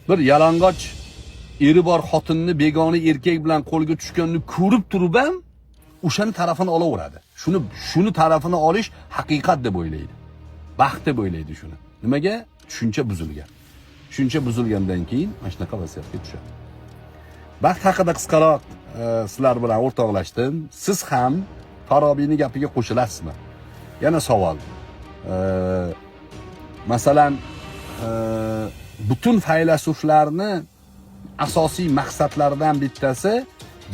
Bir yalang'och eri bor xotinni begona erkak bilan qo'lga tushganini ko'rib turib ham o'shani tarafini olaveradi. Shuni tarafini olish haqiqat deb o'ylaydi. Baxt deb o'ylaydi shuni. Nimaga? Tushuncha buzilgan. Tushuncha buzilgandan keyin mana shunaqa vaziyatga tushadi. Baxt haqida qisqaroq sizlar bilan o'rtoqlashdim. Siz ham Farobiyning gapiga qo'shilasizmi? Yana savol. Masalan, butun faylasuflarni asosiy maqsadlaridan bittasi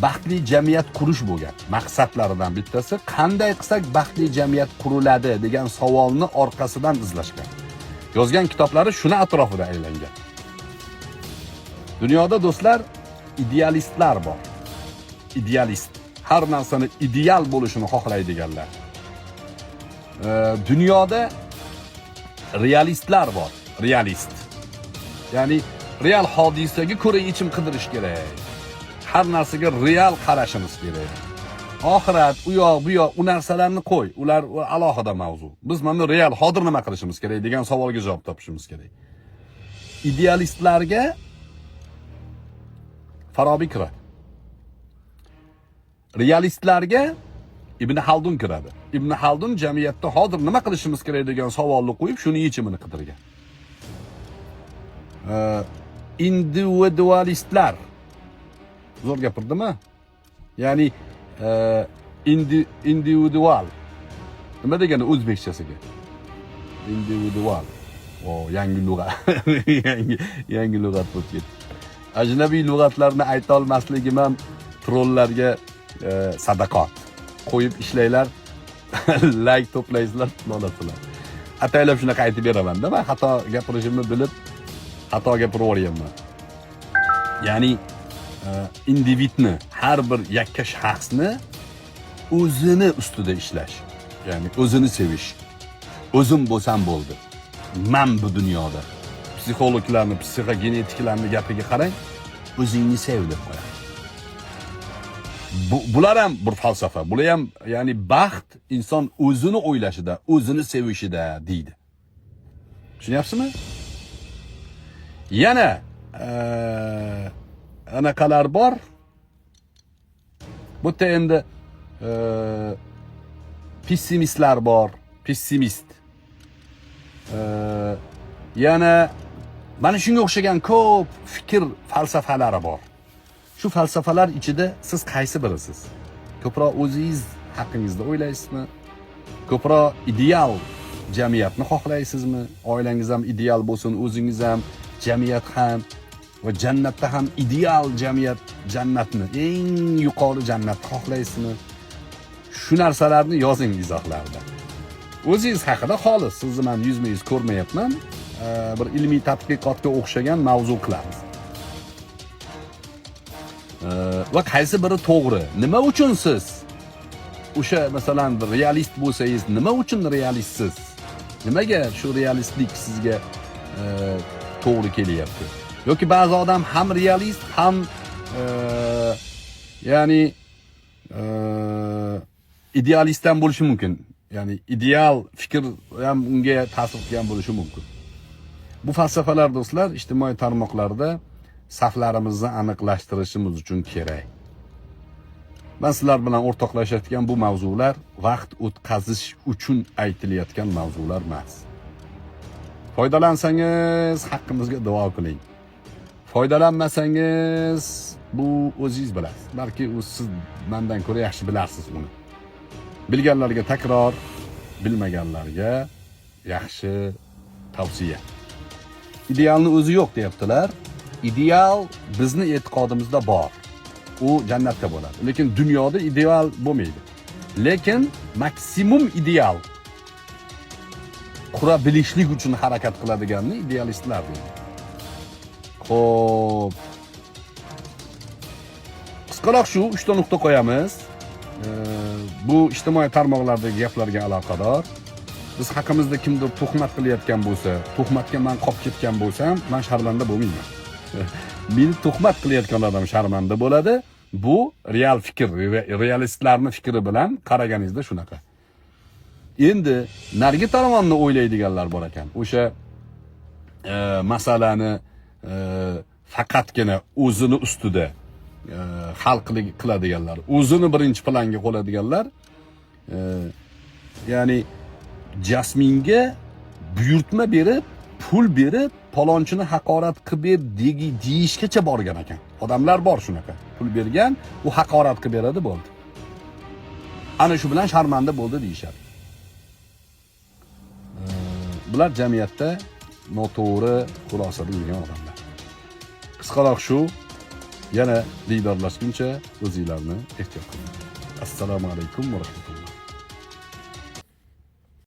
baxtli jamiyat qurish bo'lgan. Maqsadlaridan bittasi qanday qilsak baxtli jamiyat quriladi degan savolni orqasidan izlashgan. Yozgan kitoblari shuni atrofida aylangan. Dunyoda do'stlar idealistlar bor. Idealist. Har narsani ideal bo'lishini xohlaydiganlar. Dunyoda realistlar bor. Realist. Ya'ni real hodisaga ko'ra yechim qidirish kerak. Har narsaga real qarashimiz kerak. Oxirat, u yoq, bu yoq, u narsalarni qo'y. Ular alohida mavzu. Biz mana real hozir nima qilishimiz kerak degan savolga javob topishimiz kerak. Idealistlarga Farabiy kiradi. Realistlarga Ibn Haldun kiradi. Ibn Haldun jamiyatda hozir nima qilishimiz kerak degan savolni qo'yib, shuni yechimini qidirgan. Individualistlar zo'r gapirdimi? Ya'ni individual. Nima degani o'zbekchasiga? Individual. Yangi lug'at. yangi lug'at bo'lib ketdi. Ajnabiy lug'atlarni ayta olmasligim ham trollarga sadaqat. Qo'yib ishlanglar, like to'playsizlar, pul olasizlar. Ataylab shunaqa aytib beraman-da, men xato gapirishimni bilib xato gapiraverganman. Ya'ni individni, har bir yakka shaxsni o'zini ustida ishlash, ya'ni o'zini sevish. O'zim bo'lsam bo'ldi. Men bu dunyoda psixologlarni, psixogenetiklarni gapiga qarang, o'zingni sev deb qo'yadi. Bular ham bir falsafa. Bular ham ya'ni baxt inson o'zini o'ylashida, o'zini sevishida deydi. Tushunyapsizmi? Yana anaqalar bor. Bu yerda endi pessimistlar bor, pessimist. Yana mana shunga o'xshagan ko'p fikr falsafalari bor. Shu falsafalar ichida siz qaysi birisiz? Ko'proq o'zingiz haqingizda o'ylaysizmi? Ko'proq ideal jamiyatni xohlaysizmi? Oilangiz ham ideal bo'lsin, o'zingiz ham, jamiyat ham va jannatda ham ideal jamiyat, jannatni, eng yuqori jannatni xohlaysizmi? Shu narsalarni yozing izohlarda. O'zingiz haqida xolis, sizni men yuzma-yuz ko'rmayapman. Bir ilmiy tadqiqotga o'xshagan mavzu qilamiz. Va qaysi biri to'g'ri? Nima uchun siz o'sha masalan realist bo'lsangiz, nima uchun realistsiz? Nimaga shu realistlik sizga to'g'ri kelyapti? Yoki ba'zi odam ham realist, ham ya'ni idealist ham bo'lishi mumkin. Ya'ni ideal fikr ham unga ta'sir qilgan bo'lishi mumkin. Bu falsafalar do'stlar ijtimoiy tarmoqlarda saflarimizni aniqlashtirishimiz uchun kerak. Men sizlar bilan o'rtoqlashayotgan bu mavzular vaqt o'tkazish uchun aytilayotgan mavzular emas. Foydalansangiz haqqimizga duo qiling. Foydalanmasangiz bu o'zingiz bilasiz. Balki siz mendan ko'ra yaxshi bilarsiz uni. Bilganlarga takror, bilmaganlarga yaxshi tavsiya. Idealni o'zi yo'q deyaptilar. Ideal bizni e'tiqodimizda bor. U jannatda bo'ladi. Lekin dunyoda ideal bo'lmaydi. Lekin maksimum ideal qura bilishlik uchun harakat qiladiganni idealistlar deydi. Xo'p. Qisqaroq shu 3 ta nuqta qo'yamiz. Bu ijtimoiy tarmoqlardagi gaplarga aloqador. Biz haqimizda kimdir tuhmat qilayotgan bo'lsa, tuhmatga men qolib ketgan bo'lsam, men sharmanda bo'lmayman. Meni tuhmat qilayotgan odam sharmanda bo'ladi. Bu real fikr, realistlarning fikri bilan qaraganingizda shunaqa. Endi narigi tomonni o'ylaydiganlar bor ekan. O'sha masalani faqatgina o'zini ustida hal qiladiganlar, o'zini birinchi planga qo'yadiganlar, ya'ni Jasminga buyurtma berib, pul berib, palonchini haqorat qilib ber deyishgacha borgan ekan. Odamlar bor shunaqa. Pul bergan, u haqorat qilib beradi bo'ldi. Ana shu bilan sharmanda bo'ldi deyishadi. Bular jamiyatda noto'g'ri xulosaga yurgan odamlar. Qisqaroq shu, yana diydorlashguncha o'zingizlarni ehtiyot qiling. Assalomu alaykum va rahmatulloh.